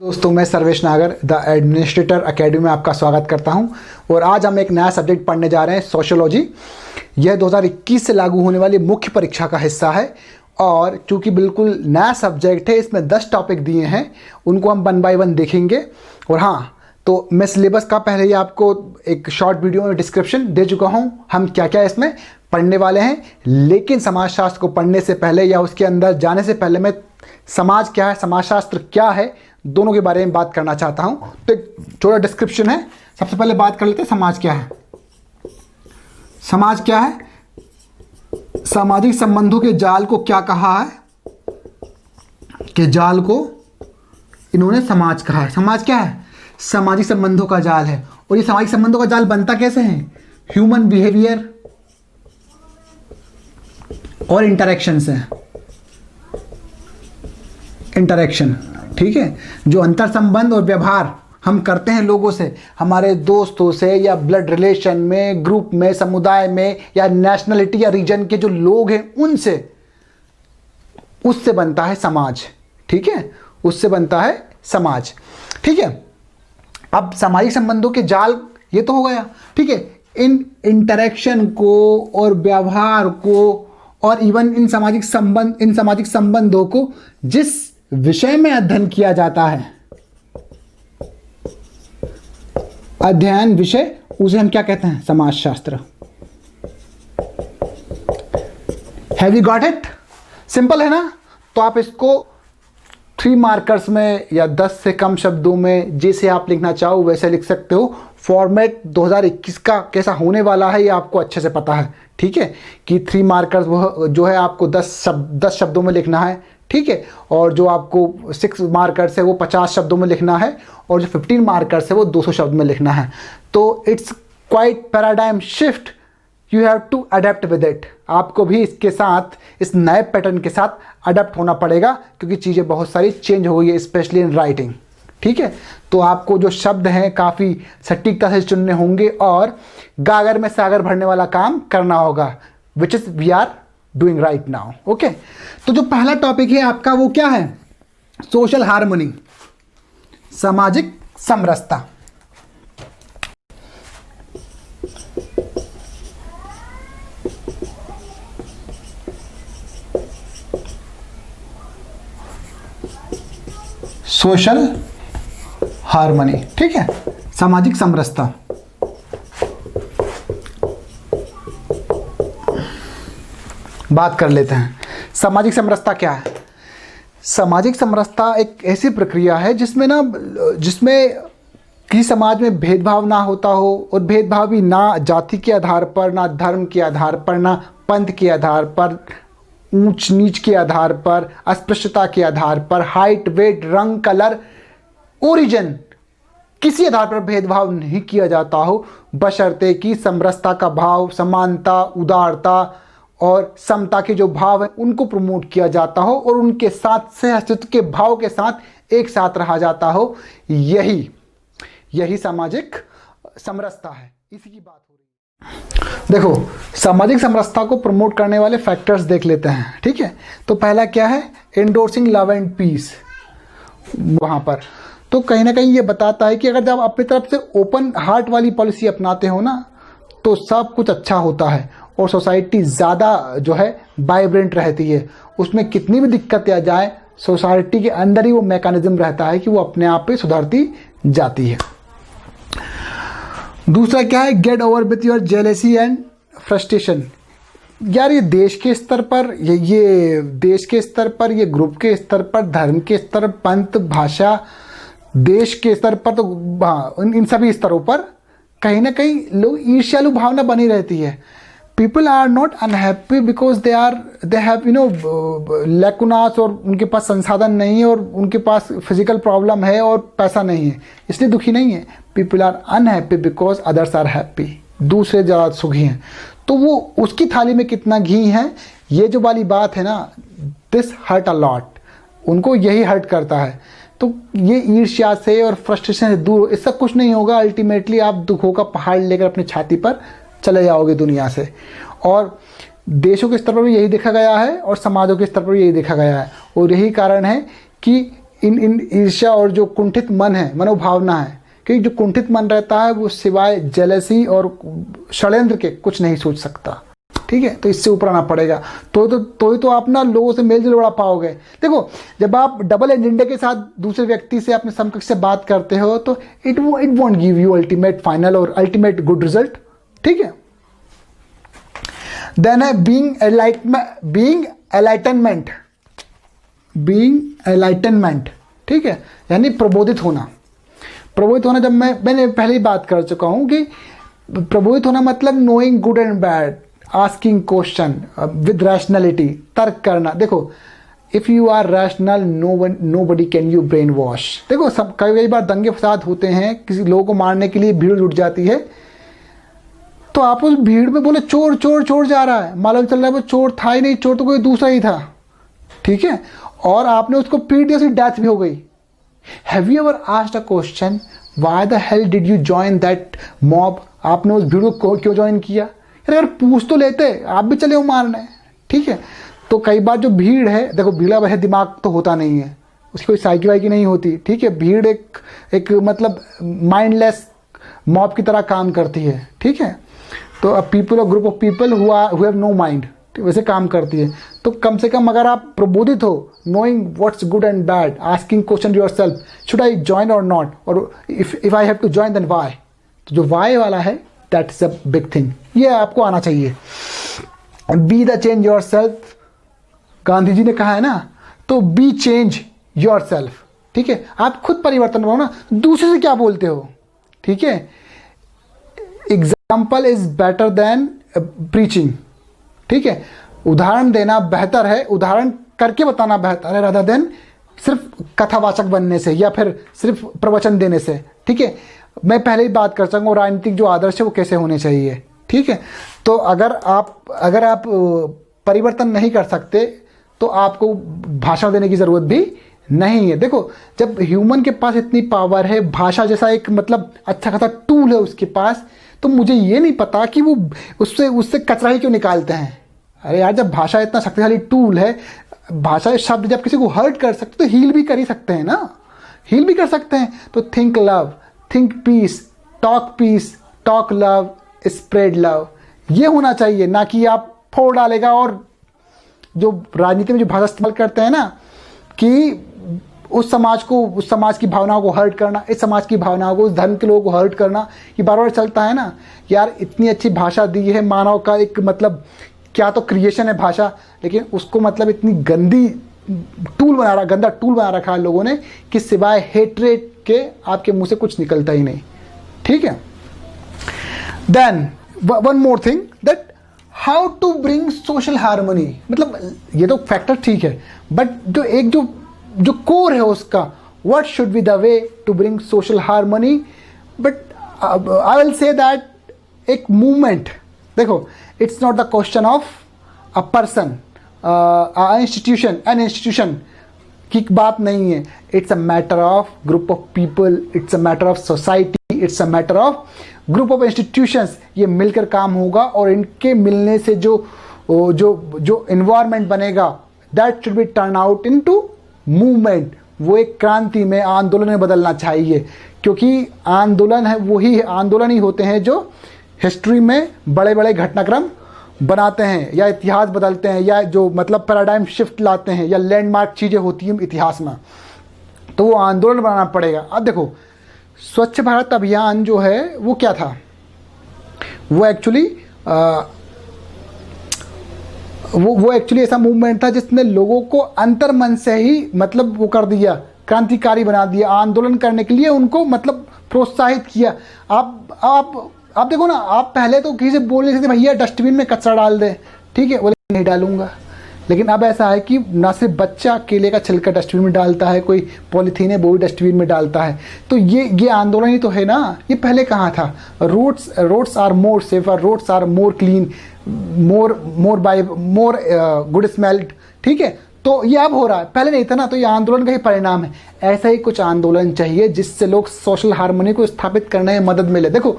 दोस्तों मैं सर्वेश नागर द एडमिनिस्ट्रेटर एकेडमी में आपका स्वागत करता हूं और आज हम एक नया सब्जेक्ट पढ़ने जा रहे हैं सोशियोलॉजी। यह 2021 से लागू होने वाली मुख्य परीक्षा का हिस्सा है और चूंकि बिल्कुल नया सब्जेक्ट है, इसमें 10 टॉपिक दिए हैं, उनको हम 1 बाय 1 देखेंगे। और हाँ, तो मैं सिलेबस का पहले ही आपको एक शॉर्ट वीडियो में डिस्क्रिप्शन दे चुका हूँ, हम क्या क्या इसमें पढ़ने वाले हैं। लेकिन समाजशास्त्र को पढ़ने से पहले या उसके अंदर जाने से पहले मैं समाज क्या है, समाजशास्त्र क्या है, दोनों के बारे में बात करना चाहता हूं। तो एक छोटा डिस्क्रिप्शन है। सबसे पहले बात कर लेते हैं समाज क्या है। समाज क्या है? सामाजिक संबंधों के जाल को क्या कहा है कि जाल को इन्होंने समाज कहा है। समाज क्या है? सामाजिक संबंधों का जाल है। और ये सामाजिक संबंधों का जाल बनता कैसे है? ह्यूमन बिहेवियर और इंटरेक्शन से। इंटरेक्शन, ठीक है, जो अंतर संबंध और व्यवहार हम करते हैं लोगों से, हमारे दोस्तों से या ब्लड रिलेशन में, ग्रुप में, समुदाय में, या नेशनलिटी या रीजन के जो लोग हैं उनसे, उससे बनता है समाज। ठीक है, उससे बनता है समाज। ठीक है, अब सामाजिक संबंधों के जाल ये तो हो गया। ठीक है, इन इंटरेक्शन को और व्यवहार को और इवन इन सामाजिक संबंधों को जिस विषय में अध्ययन किया जाता है, अध्ययन विषय, उसे हम क्या कहते हैं? समाजशास्त्र। Have you got it? Simple है ना? तो आप इसको 3 मार्कर्स में या 10 से कम शब्दों में जैसे आप लिखना चाहो वैसे लिख सकते हो। फॉर्मेट 2021 का कैसा होने वाला है ये आपको अच्छे से पता है। ठीक है, कि 3 मार्कर्स वो जो है आपको 10 शब्दों में लिखना है। ठीक है, और जो आपको 6 मार्कर्स है वो 50 शब्दों में लिखना है, और जो 15 मार्कर्स है वो 200 शब्द में लिखना है। तो it's quite paradigm shift, you have to adapt with it. आपको भी इसके साथ, इस नए पैटर्न के साथ अडेप्ट होना पड़ेगा, क्योंकि चीज़ें बहुत सारी चेंज हो गई है, स्पेशली इन राइटिंग। ठीक है, तो आपको जो शब्द हैं काफ़ी सटीकता से चुनने होंगे और गागर में सागर भरने वाला काम करना होगा, which is we are doing right now. Okay, तो जो पहला टॉपिक है आपका वो क्या है? सोशल हार्मनी, सामाजिक समरसता। सोशल हार्मनी, ठीक है, सामाजिक समरसता। बात कर लेते हैं सामाजिक समरसता क्या है। सामाजिक समरसता एक ऐसी प्रक्रिया है जिसमें किसी समाज में भेदभाव ना होता हो, और भेदभाव भी ना जाति के आधार पर, ना धर्म के आधार पर, ना पंथ के आधार पर, ऊंच नीच के आधार पर, अस्पृश्यता के आधार पर, हाइट, वेट, रंग, कलर, ओरिजिन, किसी आधार पर भेदभाव नहीं किया जाता हो, बशर्ते कि समरसता का भाव, समानता, उदारता और समता के जो भाव हैं उनको प्रमोट किया जाता हो और उनके साथ सह अस्तित्व के भाव के साथ एक साथ रहा जाता हो। यही सामाजिक समरसता है। इसी की बात हो रही है। देखो, सामाजिक समरसता को प्रमोट करने वाले फैक्टर्स देख लेते हैं। ठीक है, तो पहला क्या है? Endorsing love and peace. वहां पर तो कहीं ना कहीं ये बताता है कि अगर जब अपनी तरफ से ओपन हार्ट वाली पॉलिसी अपनाते हो ना, तो सब कुछ अच्छा होता है और सोसाइटी ज़्यादा जो है वाइब्रेंट रहती है। उसमें कितनी भी दिक्कतें आ जाए, सोसाइटी के अंदर ही वो मैकेनिज्म रहता है कि वो अपने आप पे सुधरती जाती है। दूसरा क्या है? Get over with your jealousy and frustration. यार, ये देश के स्तर पर, ये देश के स्तर पर, ये ग्रुप के स्तर पर, धर्म के स्तर, पंथ, भाषा, देश के स्तर पर, तो हाँ, इन सभी स्तरों पर कहीं ना कहीं लोग ईर्ष्यालु भावना बनी रहती है। People are not unhappy because they have lacunas, और उनके पास संसाधन नहीं है, और उनके पास फिजिकल प्रॉब्लम है और पैसा नहीं है, इसलिए दुखी नहीं है। People are unhappy because others are happy, दूसरे ज़्यादा सुखी हैं। तो वो उसकी थाली में कितना घी है, ये जो वाली बात है ना, दिस हर्ट अ लॉट, उनको यही हर्ट करता है। तो ये ईर्ष्या से और फ्रस्ट्रेशन से दूर, इससे कुछ नहीं होगा। अल्टीमेटली आप दुखों का पहाड़ लेकर अपनी छाती पर चले जाओगे दुनिया से। और देशों के स्तर पर भी यही देखा गया है और समाजों के स्तर पर भी यही देखा गया है। और यही कारण है कि इन इन ईर्ष्या और जो कुंठित मन है, मनोभावना है, क्योंकि जो कुंठित मन रहता है वो सिवाय जेलसी और षड्यंत्र के कुछ नहीं सोच सकता। ठीक है, तो इससे ऊपर आना पड़ेगा, तो आप ना लोगों से मेल जोल बढ़ा पाओगे। देखो, जब आप डबल एजेंडे के साथ दूसरे व्यक्ति से, अपने समकक्ष से बात करते हो तो it won't give you ultimate final और अल्टीमेट गुड रिजल्ट। ठीक है, देन है बीइंग एनलाइटनमेंट। ठीक है, यानी प्रबोधित होना। प्रबोधित होना, जब मैंने पहले ही बात कर चुका हूं कि प्रबोधित होना मतलब knowing good and bad, asking question with rationality, तर्क करना। देखो, if you are rational nobody can you brainwash. देखो, सब कई बार दंगे फसाद होते हैं, किसी लोगों को मारने के लिए भीड़ जुट जाती है, तो आप उस भीड़ में बोले चोर चोर चोर जा रहा है, मालूम चल रहा है वो चोर था ही नहीं, चोर तो कोई दूसरा ही था। ठीक है, और आपने उसको पीट दिया, उसकी डेथ भी हो गई। Have you ever asked a question, why the hell did you join that mob? आपने उस भीड़ को क्यों ज्वाइन किया? अगर पूछ तो लेते, आप भी चले हो मारने। ठीक है, तो कई बार जो भीड़ है, देखो भीड़ा वैसे दिमाग तो होता नहीं है, उसकी कोई साइकी वाइकी नहीं होती। ठीक है, भीड़ एक मतलब माइंडलेस मॉब की तरह काम करती है। ठीक है, तो अ पीपल और group of people who have no mind वैसे काम करती है। तो कम से कम अगर आप प्रबोधित हो, knowing what's good and bad, asking question yourself, should I join और नॉट, और if I have to join then why. तो जो व्हाई वाला है, that is a big thing, ये आपको आना चाहिए। Be the change yourself, Gandhi ji ने कहा है ना, तो बी चेंज योर सेल्फ। ठीक है, आप खुद परिवर्तन बनो ना, दूसरे से क्या बोलते हो। ठीक है, example is better than preaching. ठीक है, उदाहरण देना बेहतर है, उदाहरण करके बताना बेहतर है, रादर देन सिर्फ कथावाचक बनने से या फिर सिर्फ प्रवचन देने से। ठीक है, मैं पहले ही बात कर सकूँ राजनीतिक जो आदर्श है वो कैसे होने चाहिए। ठीक है, तो अगर आप परिवर्तन नहीं कर सकते तो आपको भाषण देने की ज़रूरत भी नहीं है। देखो, जब ह्यूमन के पास इतनी पावर है, भाषा जैसा एक मतलब अच्छा खासा टूल है उसके पास, तो मुझे ये नहीं पता कि वो उससे कचरा ही क्यों निकालते हैं। अरे यार, जब भाषा इतना शक्तिशाली टूल है, भाषा शब्द जब किसी को हर्ट कर सकते तो हील भी कर ही सकते हैं ना, हील भी कर सकते हैं। तो think love, think peace, talk love, spread love, ये होना चाहिए, ना कि आप फोड़ डालेगा। और जो राजनीति में जो भाषा इस्तेमाल करते हैं ना, कि उस समाज की भावनाओं को हर्ट करना, इस समाज की भावनाओं को, उस धर्म के लोगों को हर्ट करना, ये बार बार चलता है ना। यार, इतनी अच्छी भाषा दी है, मानव का एक मतलब क्या तो क्रिएशन है भाषा, लेकिन उसको मतलब इतनी गंदा टूल बना रखा है लोगों ने कि सिवाय हेट्रेट के आपके मुंह से कुछ निकलता ही नहीं। ठीक है, then one more thing, that how to bring social harmony. मतलब ये तो फैक्टर ठीक है, बट जो कोर है उसका, what should be the way to bring social harmony. But I will say that एक मूवमेंट, देखो, it's not the question of a person, an institution की बात नहीं है। It's a matter of group of people, it's a matter of society, it's a matter of group of institutions. ये मिलकर काम होगा और इनके मिलने से जो इन्वायरमेंट बनेगा, that should be turn out into movement. वो एक क्रांति में, आंदोलन में बदलना चाहिए, क्योंकि वही आंदोलन ही होते हैं जो हिस्ट्री में बड़े बड़े घटनाक्रम बनाते हैं, या इतिहास बदलते हैं, या जो मतलब पैराडाइम शिफ्ट लाते हैं, या लैंडमार्क चीज़ें होती हैं इतिहास में, तो वो आंदोलन बनाना पड़ेगा। अब देखो, स्वच्छ भारत अभियान जो है वो क्या था, वो एक्चुअली ऐसा मूवमेंट था जिसने लोगों को अंतर्मन से ही मतलब वो कर दिया, क्रांतिकारी बना दिया, आंदोलन करने के लिए उनको मतलब प्रोत्साहित किया। आप देखो ना, आप पहले तो किसी से बोल नहीं सकते भैया डस्टबिन में कचरा डाल दे, ठीक है, बोले नहीं डालूंगा। लेकिन अब ऐसा है कि ना सिर्फ बच्चा केले का छिलका डस्टबिन में डालता है, कोई पॉलीथीन है वो भी डस्टबिन में डालता है। तो ये आंदोलन ही तो है ना। ये पहले कहाँ था? Roads are more safer, roads are more clean, more good smelled, ठीक है। तो ये अब हो रहा है, पहले नहीं था ना। तो ये आंदोलन का ही परिणाम है। ऐसा ही कुछ आंदोलन चाहिए जिससे लोग सोशल हार्मनी को स्थापित करने में मदद मिले। देखो,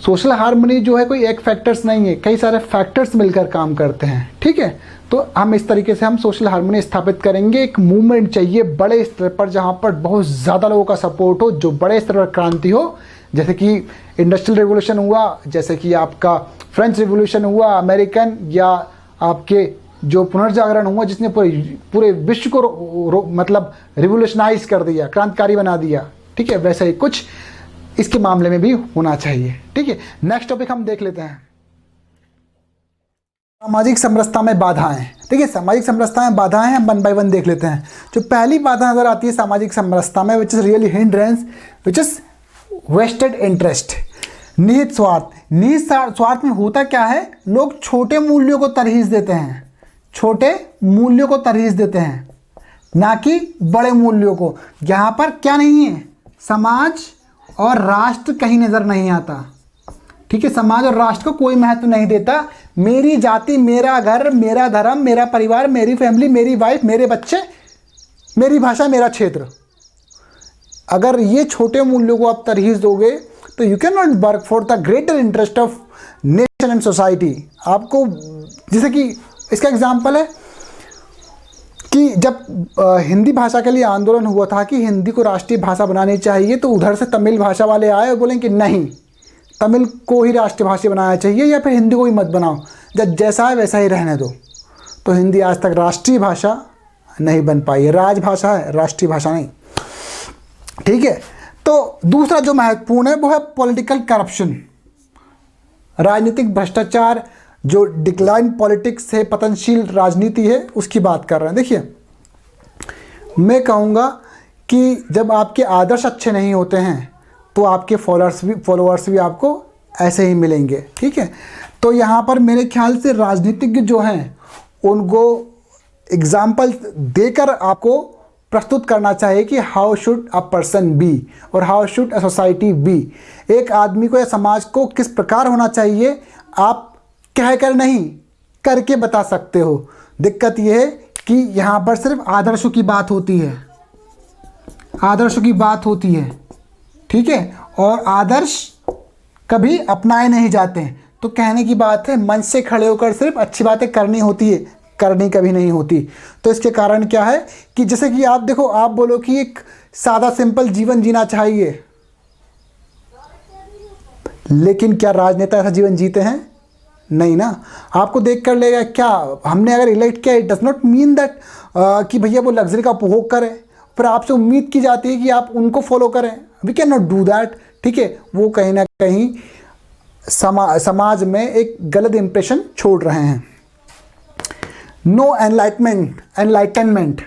सोशल हार्मनी जो है कोई एक फैक्टर्स नहीं है, कई सारे फैक्टर्स मिलकर काम करते हैं, ठीक है। तो हम इस तरीके से हम सोशल हार्मनी स्थापित करेंगे। एक मूवमेंट चाहिए बड़े स्तर पर, जहाँ पर बहुत ज़्यादा लोगों का सपोर्ट हो, जो बड़े स्तर पर क्रांति हो, जैसे कि इंडस्ट्रियल रेवोल्यूशन हुआ, जैसे कि आपका फ्रेंच रिवोल्यूशन हुआ अमेरिकन, या आपके जो पुनर्जागरण हुआ जिसने पूरे विश्व को मतलब रिवोल्यूशनाइज कर दिया, क्रांतिकारी बना दिया, ठीक है। वैसे ही कुछ इसके मामले में भी होना चाहिए, ठीक है। नेक्स्ट टॉपिक हम देख लेते हैं, सामाजिक समरसता में बाधाएं। ठीक है, सामाजिक समरसता में बाधाएं हम 1 बाय 1 देख लेते हैं। जो पहली बाधा नजर आती है सामाजिक समरसता में, which is really hindrance, which is vested interest, निहित स्वार्थ। निहित स्वार्थ में होता क्या है, लोग छोटे मूल्यों को तरजीह देते हैं, छोटे मूल्यों को तरजीह देते हैं, ना कि बड़े मूल्यों को। यहाँ पर क्या नहीं है, समाज और राष्ट्र कहीं नजर नहीं आता, ठीक है। समाज और राष्ट्र को कोई महत्व नहीं देता। मेरी जाति, मेरा घर, मेरा धर्म, मेरा परिवार, मेरी फैमिली, मेरी वाइफ, मेरे बच्चे, मेरी भाषा, मेरा क्षेत्र। अगर ये छोटे मूल्यों को आप तरजीह दोगे तो you can not work for the greater interest of nation and society. आपको, जैसे कि इसका एग्जाम्पल है कि जब हिंदी भाषा के लिए आंदोलन हुआ था कि हिंदी को राष्ट्रीय भाषा बनानी चाहिए, तो उधर से तमिल भाषा वाले आए और बोले कि नहीं, तमिल को ही राष्ट्रीय भाषा बनाना चाहिए या फिर हिंदी को ही मत बनाओ, जब जैसा है वैसा ही रहने दो। तो हिंदी आज तक राष्ट्रीय भाषा नहीं बन पाई है, राजभाषा है, राष्ट्रीय भाषा नहीं, ठीक है। तो दूसरा जो महत्वपूर्ण है वो है पॉलिटिकल करप्शन, राजनीतिक भ्रष्टाचार, जो डिक्लाइन पॉलिटिक्स है, पतनशील राजनीति है, उसकी बात कर रहे हैं। देखिए, मैं कहूँगा कि जब आपके आदर्श अच्छे नहीं होते हैं तो आपके फॉलोअर्स भी आपको ऐसे ही मिलेंगे, ठीक है। तो यहाँ पर मेरे ख्याल से राजनीतिज्ञ जो हैं उनको एग्जाम्पल देकर आपको प्रस्तुत करना चाहिए कि how should a person be और how should a society be. एक आदमी को या समाज को किस प्रकार होना चाहिए, आप कहकर नहीं करके बता सकते हो। दिक्कत यह है कि यहाँ पर सिर्फ आदर्शों की बात होती है, आदर्शों की बात होती है, ठीक है, और आदर्श कभी अपनाए नहीं जाते हैं। तो कहने की बात है, मंच से खड़े होकर सिर्फ अच्छी बातें करनी होती है, करनी कभी नहीं होती। तो इसके कारण क्या है कि जैसे कि आप देखो, आप बोलो कि एक सादा सिंपल जीवन जीना चाहिए, लेकिन क्या राजनेता ऐसा जीवन जीते हैं? नहीं ना। आपको देख कर लेगा क्या, हमने अगर इलेक्ट किया, it does not mean that कि भैया वो लग्जरी का उपभोग करें, फिर आपसे उम्मीद की जाती है कि आप उनको फॉलो करें। We can not do that, ठीक है। वो कहीं ना कहीं समाज में एक गलत इंप्रेशन छोड़ रहे हैं। नो एनलाइटनमेंट,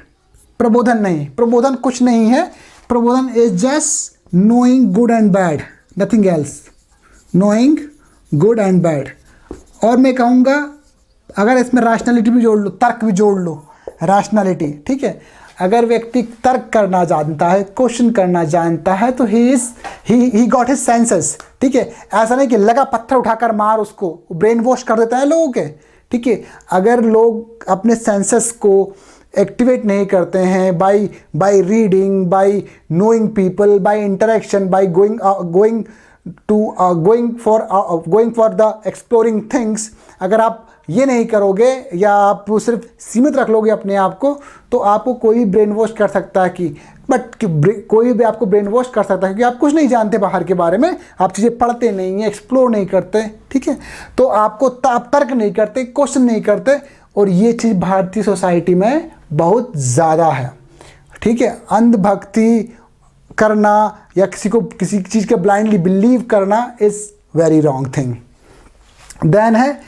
प्रबोधन नहीं, प्रबोधन कुछ नहीं है। प्रबोधन is just knowing good and bad, nothing else, knowing good and bad. और मैं कहूँगा अगर इसमें रैशनैलिटी भी जोड़ लो, तर्क भी जोड़ लो, रैशनैलिटी, ठीक है। अगर व्यक्ति तर्क करना जानता है, क्वेश्चन करना जानता है, तो ही गॉट हिज सेंसेस, ठीक है। ऐसा नहीं कि लगा पत्थर उठाकर मार उसको, ब्रेन वॉश कर देता है लोगों के, ठीक है। अगर लोग अपने सेंसेस को एक्टिवेट नहीं करते हैं by reading, by knowing people, by interaction, by going for the exploring things, अगर आप ये नहीं करोगे या आप सिर्फ सीमित रख लोगे अपने आप को, तो आपको कोई ब्रेन वॉश कर सकता है कोई भी आपको ब्रेन वॉश कर सकता है, क्योंकि आप कुछ नहीं जानते बाहर के बारे में, आप चीज़ें पढ़ते नहीं हैं, एक्सप्लोर नहीं करते, ठीक है। तो आपको आप तर्क नहीं करते, क्वेश्चन नहीं करते, और ये चीज़ भारतीय सोसाइटी में बहुत ज़्यादा है, ठीक है। अंधभक्ति करना या किसी चीज़ के ब्लाइंडली बिलीव करना is very wrong thing. Then है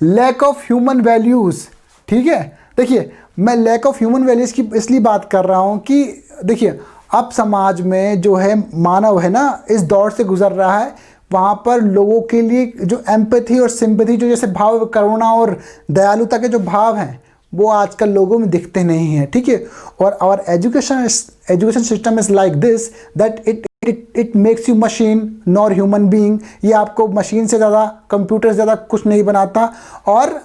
लैक ऑफ ह्यूमन वैल्यूज़, ठीक है। देखिए, मैं लैक ऑफ ह्यूमन वैल्यूज़ की इसलिए बात कर रहा हूँ कि देखिए, अब समाज में जो है मानव है ना, इस दौर से गुजर रहा है, वहाँ पर लोगों के लिए जो एम्पैथी और सिंपैथी, जो जैसे भाव, करुणा और दयालुता के जो भाव हैं, वो आजकल लोगों में दिखते नहीं हैं, ठीक है। और our education system is like this that it makes you machine nor human being. ये आपको मशीन से ज़्यादा, कंप्यूटर से ज़्यादा कुछ नहीं बनाता। और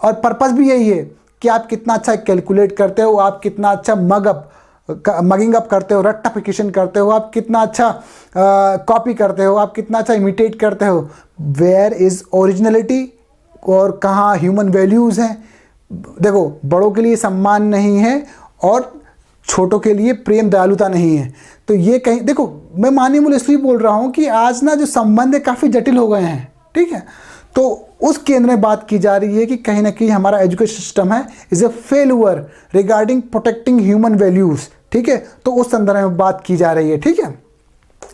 पर्पस भी यही है कि आप कितना अच्छा कैलकुलेट करते हो, आप कितना अच्छा मग अप मगिंग अप करते हो, रट्टाफिकेशन करते हो, आप कितना अच्छा कॉपी करते हो, आप कितना अच्छा इमिटेट करते हो, वेयर इज़ ओरिजिनलिटी, और कहाँ ह्यूमन वैल्यूज़ हैं। देखो, बड़ों के लिए सम्मान नहीं है और छोटों के लिए प्रेम दयालुता नहीं है। तो ये कहीं देखो, मैं माननीय मूल्य इसलिए बोल रहा हूँ कि आज ना जो संबंध है काफ़ी जटिल हो गए हैं, ठीक है। तो उस केंद्र में बात की जा रही है कि कहीं ना कहीं हमारा एजुकेशन सिस्टम है is a failure regarding protecting human values, ठीक है। तो उस संदर्भ में बात की जा रही है, ठीक है।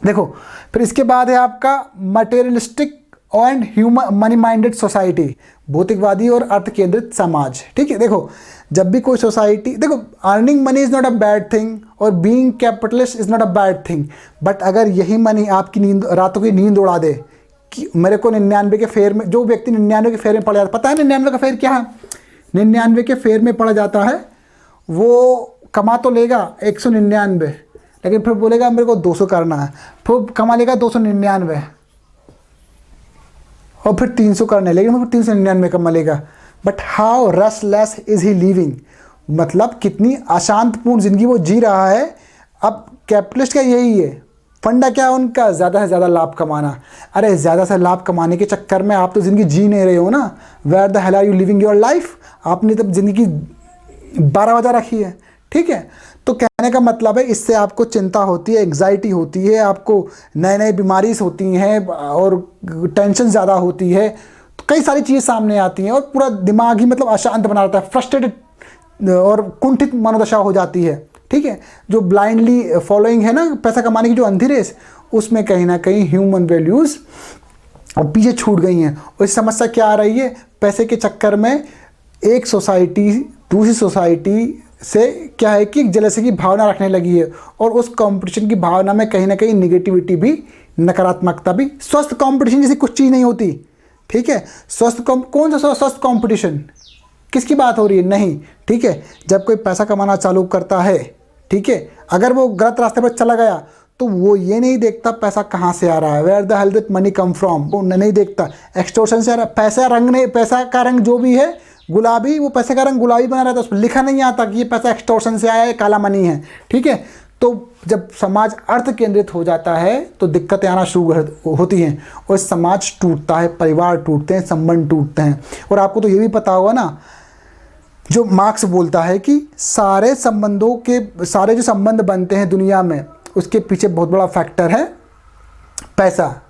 देखो, फिर इसके बाद है आपका materialistic and human money minded society, भौतिकवादी और अर्थ केंद्रित समाज, ठीक है। देखो, जब भी कोई सोसाइटी, देखो, earning money is not a bad thing और being capitalist is not a bad thing, but अगर यही मनी आपकी नींद, रातों की नींद उड़ा दे कि मेरे को 99 के फेयर में, जो व्यक्ति 99 के फेयर में पड़ जाता है, पता है 99 का फेयर क्या है? 99 के फेयर में पड़ जाता है, वो कमा तो लेगा 199, लेकिन फिर बोलेगा मेरे को 200 करना है, फिर कमा लेगा 299 और फिर 300 करने, लेकिन फिर 399 कमा लेगा। But how restless is he living, मतलब कितनी अशांतपूर्ण ज़िंदगी वो जी रहा है। अब कैपिटलिस्ट का यही है फंडा, क्या है उनका? ज़्यादा से ज़्यादा लाभ कमाना। अरे ज़्यादा से लाभ कमाने के चक्कर में आप तो ज़िंदगी जी नहीं रहे हो ना। Where the hell are you living your life? आपने तब ज़िंदगी 12 बजा रखी है, ठीक है। तो कहने का मतलब है, इससे आपको चिंता होती है, एग्जाइटी होती है, आपको नए नए बीमारी होती हैं और टेंशन ज़्यादा होती है, तो कई सारी चीज़ें सामने आती हैं और पूरा दिमाग ही मतलब अशांत बना रहता है, फ्रस्ट्रेटेड और कुंठित मनोदशा हो जाती है, ठीक है। जो ब्लाइंडली फॉलोइंग है ना पैसा कमाने की जो अंधी रेस, उसमें कहीं ना कहीं ह्यूमन वैल्यूज़ और पीछे छूट गई हैं। और इस समस्या क्या आ रही है? पैसे के चक्कर में एक सोसाइटी दूसरी सोसाइटी से क्या है कि जेलसी की भावना रखने लगी है, और उस कंपटीशन की भावना में कहीं ना कहीं निगेटिविटी भी, नकारात्मकता भी। स्वस्थ कंपटीशन जैसी कुछ चीज़ नहीं होती, ठीक है। कौन सा स्वस्थ कंपटीशन? किसकी बात हो रही है? नहीं, ठीक है। जब कोई पैसा कमाना चालू करता है, ठीक है, अगर वो गलत रास्ते पर चला गया तो वो ये नहीं देखता पैसा कहाँ से आ रहा है, where the hell that money come from, वो नहीं देखता। एक्सटोर्शन से आ रहा, पैसा रंग नहीं, पैसा का रंग जो भी है गुलाबी, वो पैसे का रंग गुलाबी बना रहता है, उस पर लिखा नहीं आता कि ये पैसा एक्सटोर्शन से आया है, काला मनी है, ठीक है। तो जब समाज अर्थ केंद्रित हो जाता है तो दिक्कतें आना शुरू होती हैं और समाज टूटता है, परिवार टूटते हैं, संबंध टूटते हैं। और आपको तो ये भी पता होगा ना, जो मार्क्स बोलता है कि सारे जो संबंध बनते हैं दुनिया में, उसके पीछे बहुत बड़ा फैक्टर है पैसा,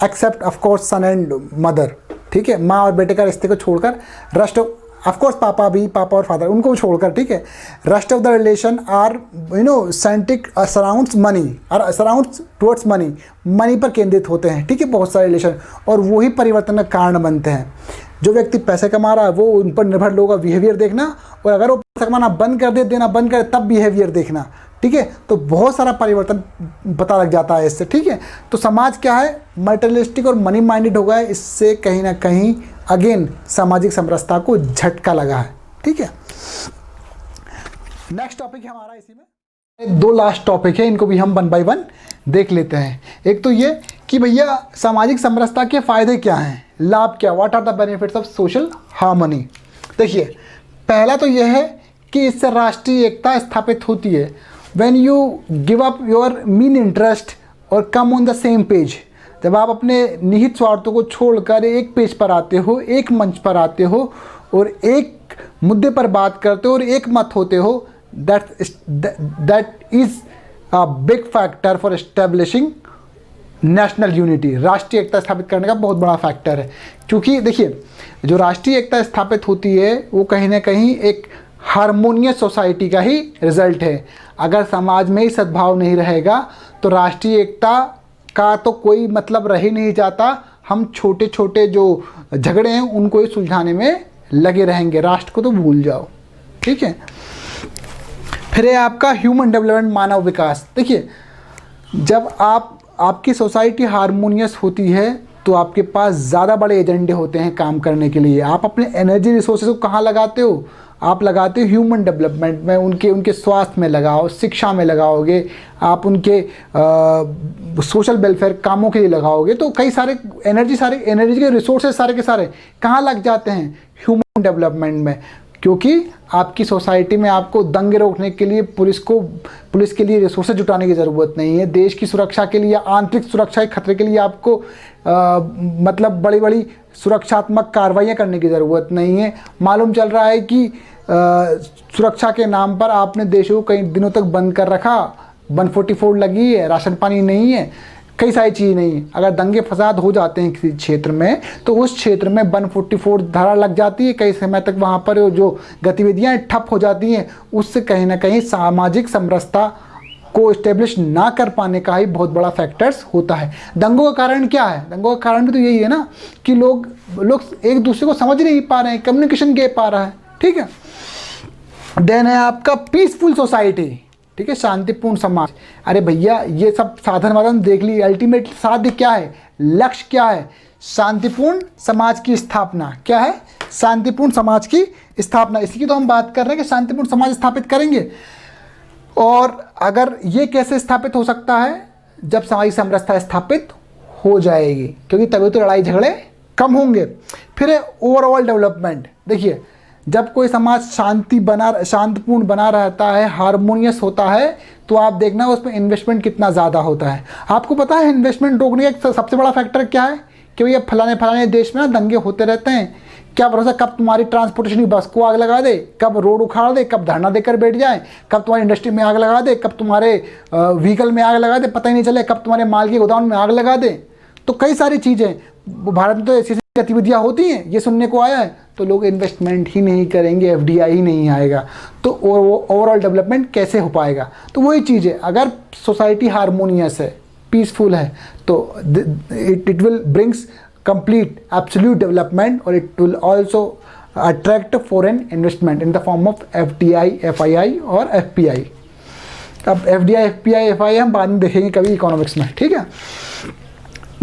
except of course son and mother, ठीक है। माँ और बेटे का रिश्ते को छोड़कर रेस्ट ऑफ कोर्स पापा और फादर, उनको छोड़कर, ठीक है। Rest of the relation are centric surrounds money, और सराउंड्स टुवर्ड्स मनी पर केंद्रित होते हैं, ठीक है, बहुत सारे रिलेशन, और वही परिवर्तन का कारण बनते हैं। जो व्यक्ति पैसे कमा रहा है वो उन पर निर्भर लोगों का बिहेवियर देखना, और अगर वो पैसा कमाना देना बंद करे तब बिहेवियर देखना, ठीक है। तो बहुत सारा परिवर्तन पता लग जाता है इससे, ठीक है। तो समाज क्या है? मटेरियलिस्टिक और मनी माइंडेड हो गया है। इससे कहीं ना कहीं अगेन सामाजिक समरसता को झटका लगा है, ठीक है। नेक्स्ट टॉपिक है हमारा, इसी में 2 लास्ट टॉपिक है, इनको भी हम 1 बाय 1 देख लेते हैं। एक तो ये कि भैया सामाजिक समरसता के फ़ायदे क्या हैं, लाभ क्या, what are the benefits of social harmony. देखिए, पहला तो यह है कि इससे राष्ट्रीय एकता स्थापित होती है। When you give up your mean interest और come on the same page, जब आप अपने निहित स्वार्थों को छोड़कर एक पेज पर आते हो, एक मंच पर आते हो और एक मुद्दे पर बात करते हो और एक मत होते हो, that is a big factor for establishing national unity. राष्ट्रीय एकता स्थापित करने का बहुत बड़ा फैक्टर है, क्योंकि देखिए, जो राष्ट्रीय एकता स्थापित होती है वो कहीं ना कहीं एक हारमोनियस सोसाइटी का ही रिजल्ट है। अगर समाज में ही सद्भाव नहीं रहेगा तो राष्ट्रीय एकता का तो कोई मतलब रह ही नहीं जाता। हम छोटे छोटे जो झगड़े हैं उनको ही सुलझाने में लगे रहेंगे, राष्ट्र को तो भूल जाओ, ठीक है। फिर है आपका ह्यूमन डेवलपमेंट, मानव विकास। देखिए, जब आपकी सोसाइटी हारमोनियस होती है तो आपके पास ज़्यादा बड़े एजेंडे होते हैं काम करने के लिए। आप अपने एनर्जी रिसोर्सेज को कहाँ लगाते हो? आप लगाते हो ह्यूमन डेवलपमेंट में, उनके स्वास्थ्य में लगाओ, शिक्षा में लगाओगे, आप उनके सोशल वेलफेयर कामों के लिए लगाओगे। तो कई सारे एनर्जी के रिसोर्सेज सारे के सारे कहाँ लग जाते हैं? ह्यूमन डेवलपमेंट में। क्योंकि आपकी सोसाइटी में आपको दंगे रोकने के लिए पुलिस के लिए रिसोर्सेज जुटाने की ज़रूरत नहीं है। देश की सुरक्षा के लिए, आंतरिक सुरक्षा के खतरे के लिए आपको मतलब बड़ी बड़ी सुरक्षात्मक कार्रवाइयाँ करने की ज़रूरत नहीं है। मालूम चल रहा है कि सुरक्षा के नाम पर आपने देशों को कई दिनों तक बंद कर रखा, 144 लगी है, राशन पानी नहीं है, कई सारी चीज़ नहीं है। अगर दंगे फसाद हो जाते हैं किसी क्षेत्र में तो उस क्षेत्र में 144 धारा लग जाती है, कई समय तक वहाँ पर जो गतिविधियाँ ठप हो जाती हैं। उससे कहीं ना कहीं सामाजिक समरसता को इस्टेब्लिश ना कर पाने का ही बहुत बड़ा फैक्टर्स होता है। दंगों का कारण क्या है? दंगों का कारण भी तो यही है ना कि लोग एक दूसरे को समझ नहीं पा रहे हैं, कम्युनिकेशन गैप आ रहा है। ठीक है, देन है आपका पीसफुल सोसाइटी, ठीक है, शांतिपूर्ण समाज। अरे भैया ये सब साधन वाधन देख ली, अल्टीमेट साध्य क्या है, लक्ष्य क्या है? शांतिपूर्ण समाज की स्थापना। क्या है? शांतिपूर्ण समाज की स्थापना। इसी की तो हम बात कर रहे हैं कि शांतिपूर्ण समाज स्थापित करेंगे। और अगर ये कैसे स्थापित हो सकता है? जब सामाजिक समरसता स्थापित हो जाएगी, क्योंकि तभी तो लड़ाई झगड़े कम होंगे। फिर है ओवरऑल डेवलपमेंट। देखिए, जब कोई समाज शांतिपूर्ण बना रहता है, हारमोनियस होता है, तो आप देखना उसमें इन्वेस्टमेंट कितना ज़्यादा होता है। आपको पता है इन्वेस्टमेंट रोकने का सबसे बड़ा फैक्टर क्या है? कि भैया फलाने देश में ना दंगे होते रहते हैं, क्या भरोसा कब तुम्हारी ट्रांसपोर्टेशन की बस को आग लगा दे, कब रोड उखाड़ दे, कब धरना देकर बैठ जाए, कब तुम्हारी इंडस्ट्री में आग लगा दे, कब तुम्हारे व्हीकल में आग लगा दे, पता ही नहीं चले, कब तुम्हारे माल के गोदाम में आग लगा दे। तो कई सारी चीज़ें भारत में तो ऐसी गतिविधियाँ होती हैं, ये सुनने को आया है। तो लोग इन्वेस्टमेंट ही नहीं करेंगे, FDI ही नहीं आएगा, तो ओवरऑल डेवलपमेंट कैसे हो पाएगा? तो वही चीज़ है, अगर सोसाइटी हारमोनियस है, पीसफुल है, तो it will brings complete absolute development, और it will also attract foreign investment in the form of FDI, FII और FPI। अब FDI, FPI, FII हम बाद में देखेंगे कभी इकोनॉमिक्स में, ठीक है।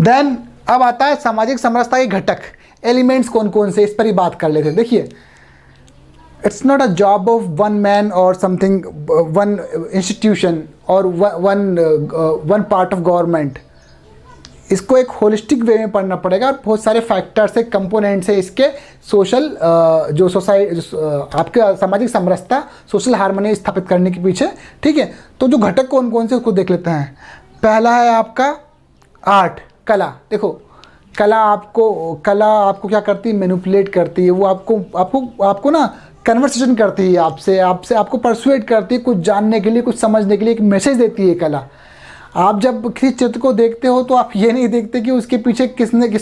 देन अब आता है सामाजिक समरसता के घटक, एलिमेंट्स कौन कौन से, इस पर ही बात कर लेते हैं। देखिए, it's not a job of one man और समथिंग, वन इंस्टीट्यूशन और वन पार्ट ऑफ गवर्नमेंट। इसको एक होलिस्टिक वे में पढ़ना पड़ेगा, और बहुत सारे फैक्टर्स है, कंपोनेंट्स है इसके, सोशल जो आपके सामाजिक समरसता, सोशल हार्मनी स्थापित करने के पीछे, ठीक है। तो जो घटक कौन कौन से उसको देख लेते हैं। पहला है आपका आर्ट, कला। देखो, कला आपको क्या करती है? मैनिपुलेट करती है। वो आपको ना कन्वर्सेशन करती है आपको परसुएट करती है, कुछ जानने के लिए, कुछ समझने के लिए एक मैसेज देती है कला। आप जब किसी चित्र को देखते हो तो आप ये नहीं देखते कि उसके पीछे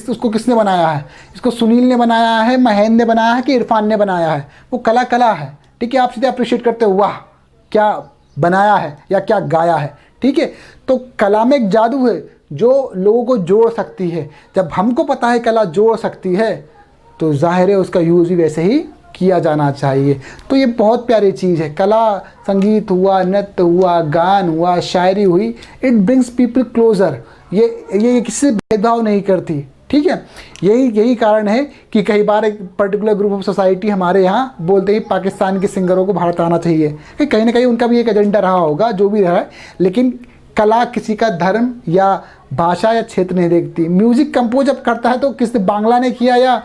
उसको किसने बनाया है, इसको सुनील ने बनाया है, महेंद्र ने बनाया है कि इरफान ने बनाया है। वो कला है, ठीक है। आप सीधे अप्रिशिएट करते हो, वाह क्या बनाया है या क्या गाया है, ठीक है। तो कला में एक जादू है जो लोगों को जोड़ सकती है। जब हमको पता है कला जोड़ सकती है, तो जाहिर है उसका यूज़ भी वैसे ही किया जाना चाहिए। तो ये बहुत प्यारी चीज़ है। कला, संगीत हुआ, नृत्य हुआ, गान हुआ, शायरी हुई, इट ब्रिंग्स पीपल क्लोजर। ये किसी से भेदभाव नहीं करती, ठीक है। यही कारण है कि कई बार एक पर्टिकुलर ग्रुप ऑफ सोसाइटी हमारे यहाँ बोलते ही पाकिस्तान के सिंगरों को भारत आना चाहिए, कि कहीं ना कहीं उनका भी एक एजेंडा रहा होगा, जो भी रहा है। लेकिन कला किसी का धर्म या भाषा या क्षेत्र नहीं देखती। म्यूज़िक कंपोज अब करता है तो किसी बांग्ला ने किया या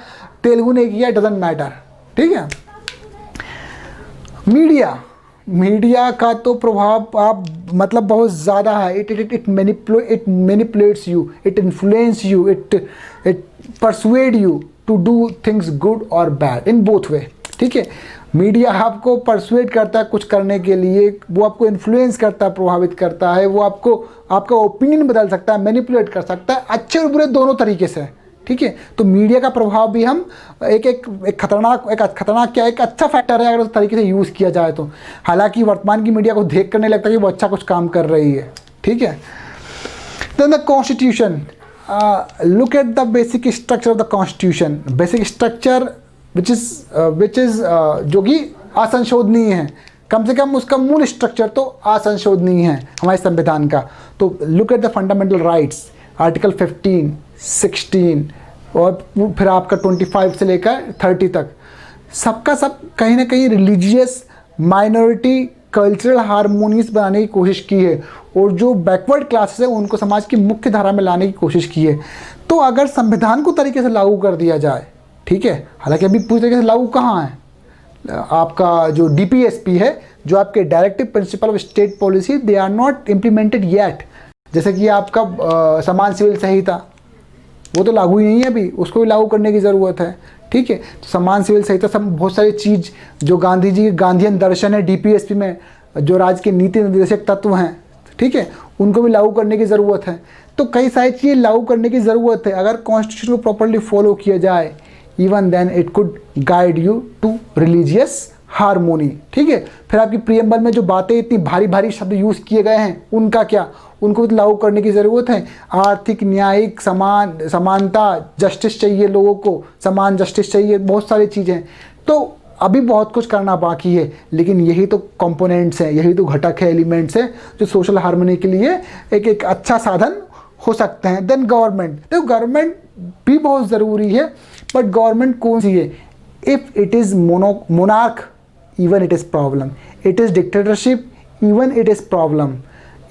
तेलुगु ने किया, डजंट मैटर, ठीक है। मीडिया का तो प्रभाव आप मतलब बहुत ज़्यादा है। It manipulates you, it influence you, it persuade you to do things good और बैड इन बोथ वे, ठीक है। मीडिया आपको परसुएट करता है कुछ करने के लिए, वो आपको इन्फ्लुएंस करता है, प्रभावित करता है, वो आपका ओपिनियन बदल सकता है, मैनिपुलेट कर सकता है, अच्छे और बुरे दोनों तरीके से, ठीक है। तो मीडिया का प्रभाव भी हम एक अच्छा फैक्टर है अगर उस तरीके से यूज़ किया जाए तो। हालांकि वर्तमान की मीडिया को देख कर नहीं लगता कि वो अच्छा कुछ काम कर रही है, ठीक है। Then the constitution, look at the basic structure of the constitution. Basic structure which is जो कि असंशोधनीय है, कम से कम उसका मूल स्ट्रक्चर तो असंशोधनीय है हमारे संविधान का। तो look at the fundamental rights, article 15, 16 और फिर आपका 25 से लेकर 30 तक, सबका सब कहीं ना कहीं रिलीजियस माइनॉरिटी कल्चरल हारमोनीस बनाने की कोशिश की है, और जो बैकवर्ड क्लासेस है उनको समाज की मुख्य धारा में लाने की कोशिश की है। तो अगर संविधान को तरीके से लागू कर दिया जाए, ठीक है, हालांकि अभी पूरी तरीके से लागू कहाँ है, आपका जो DPSP है, जो आपके directive principle of state policy, they are not implemented yet. जैसे कि आपका समान सिविल संहिता, वो तो लागू ही नहीं है अभी, उसको भी लागू करने की ज़रूरत है। ठीक है, तो समान सिविल संहिता, सब बहुत सारी चीज़ जो गांधी जी गांधीयन दर्शन है DPSP में, जो राज्य के नीति निर्देशक तत्व हैं, ठीक है, उनको भी लागू करने की ज़रूरत है। तो कई सारी चीज़ें लागू करने की ज़रूरत है। अगर कॉन्स्टिट्यूशन को प्रॉपरली फॉलो किया जाए, even then it could guide you to religious harmony. ठीक है, फिर आपकी प्रियम्बल में जो बातें इतनी भारी भारी शब्द यूज़ किए गए हैं, उनका क्या, उनको भी लागू करने की ज़रूरत है। आर्थिक, न्यायिक, समानता, जस्टिस चाहिए लोगों को, समान जस्टिस चाहिए, बहुत सारी चीज़ें। तो अभी बहुत कुछ करना बाकी है, लेकिन यही तो कंपोनेंट्स हैं, यही तो घटक है, एलिमेंट्स हैं जो सोशल हार्मनी के लिए एक अच्छा साधन हो सकते हैं। देन गवर्नमेंट, तो गवर्नमेंट भी बहुत ज़रूरी है, बट गवर्नमेंट कौन सी है? If it is monarch, even it is problem, it is dictatorship, even it is problem,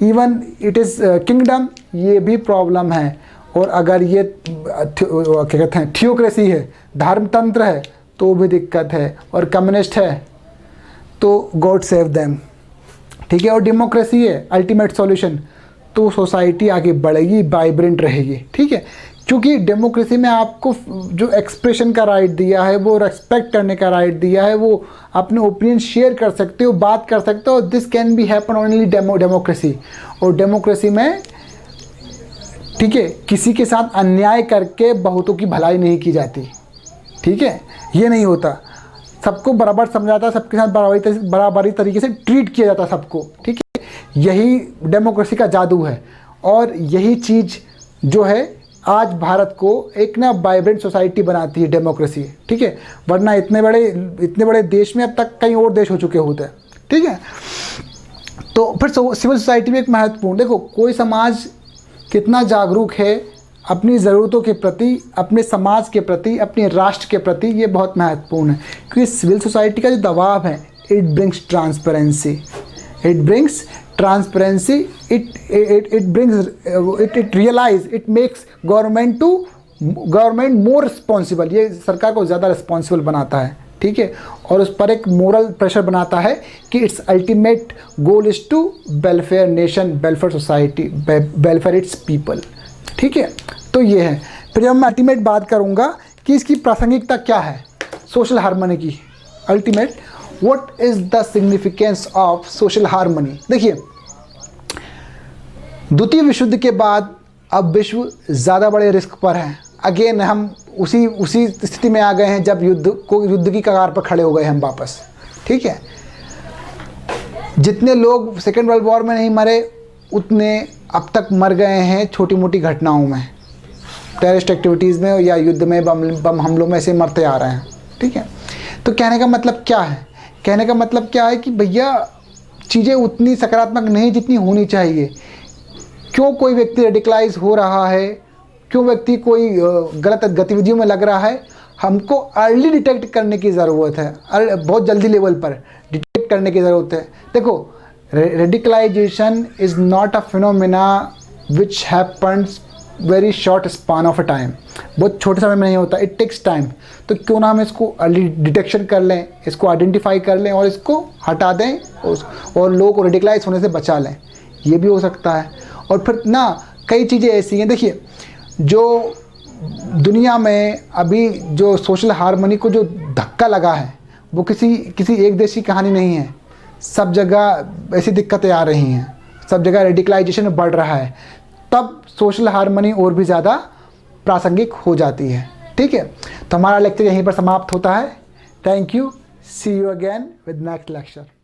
even it is kingdom, ये भी प्रॉब्लम है। और अगर ये क्या कहते हैं थियोक्रेसी है, धर्मतंत्र है, तो भी दिक्कत है। और कम्युनिस्ट है तो गॉड सेव देम। ठीक है, और डेमोक्रेसी है अल्टीमेट सॉल्यूशन, तो सोसाइटी आगे बढ़ेगी, वाइब्रेंट रहेगी। ठीक है, क्योंकि डेमोक्रेसी में आपको जो एक्सप्रेशन का राइट दिया है, वो रेस्पेक्ट करने का राइट दिया है, वो अपने ओपिनियन शेयर कर सकते हो, बात कर सकते हो। This can be happen only democracy. और डेमोक्रेसी में, ठीक है, किसी के साथ अन्याय करके बहुतों की भलाई नहीं की जाती। ठीक है, ये नहीं होता, सबको बराबर समझाता, सबके साथ बराबरी तरीके से ट्रीट किया जाता सबको। ठीक है, यही डेमोक्रेसी का जादू है। और यही चीज़ जो है आज भारत को एक ना वाइब्रेंट सोसाइटी बनाती है, डेमोक्रेसी। ठीक है, वरना इतने बड़े देश में अब तक कई और देश हो चुके होते हैं। ठीक है, तो फिर सिविल सोसाइटी में एक महत्वपूर्ण, देखो कोई समाज कितना जागरूक है अपनी ज़रूरतों के प्रति, अपने समाज के प्रति, अपने राष्ट्र के प्रति, ये बहुत महत्वपूर्ण है। क्योंकि सिविल सोसाइटी का जो दबाव है, it brings transparency, it brings transparency, it realize, it makes government more responsible। ये सरकार को ज़्यादा रिस्पॉन्सिबल बनाता है। ठीक है, और उस पर एक मोरल प्रेशर बनाता है कि it's ultimate goal is to welfare nation, welfare society, welfare its people. ठीक है, तो ये है। फिर जब मैं अल्टीमेट बात करूँगा कि इसकी प्रासंगिकता क्या है सोशल हार्मनी की, ultimate What is the significance of social harmony? देखिए, द्वितीय विश्व युद्ध के बाद अब विश्व ज़्यादा बड़े रिस्क पर है। अगेन हम उसी स्थिति में आ गए हैं जब युद्ध की कगार पर खड़े हो गए हम वापस। ठीक है, जितने लोग सेकेंड वर्ल्ड वॉर में नहीं मरे, उतने अब तक मर गए हैं छोटी मोटी घटनाओं में, टेररिस्ट एक्टिविटीज़ में या युद्ध में, बम हमलों में, ऐसे मरते आ रहे हैं। ठीक है, तो कहने का मतलब क्या है? कहने का मतलब क्या है कि भैया चीज़ें उतनी सकारात्मक नहीं जितनी होनी चाहिए। क्यों कोई व्यक्ति रेडिकलाइज हो रहा है, क्यों व्यक्ति कोई गलत गतिविधियों में लग रहा है, हमको अर्ली डिटेक्ट करने की ज़रूरत है, बहुत जल्दी लेवल पर डिटेक्ट करने की ज़रूरत है। देखो, radicalisation is not a phenomena which happens very short span of a time, बहुत छोटे समय में नहीं होता, इट टेक्स टाइम। तो क्यों ना हम इसको अर्ली डिटेक्शन कर लें, इसको आइडेंटिफाई कर लें और इसको हटा दें और लोगों को रेडिकलाइज होने से बचा लें, ये भी हो सकता है। और फिर ना कई चीज़ें ऐसी हैं, देखिए जो दुनिया में अभी जो सोशल हार्मनी को जो धक्का लगा है, वो किसी एक देश की कहानी नहीं है, सब जगह ऐसी दिक्कतें आ रही हैं, सब जगह रेडिकलाइजेशन बढ़ रहा है, तब सोशल हार्मनी और भी ज़्यादा प्रासंगिक हो जाती है। ठीक है, तो हमारा लेक्चर यहीं पर समाप्त होता है। Thank you, see you again with next lecture.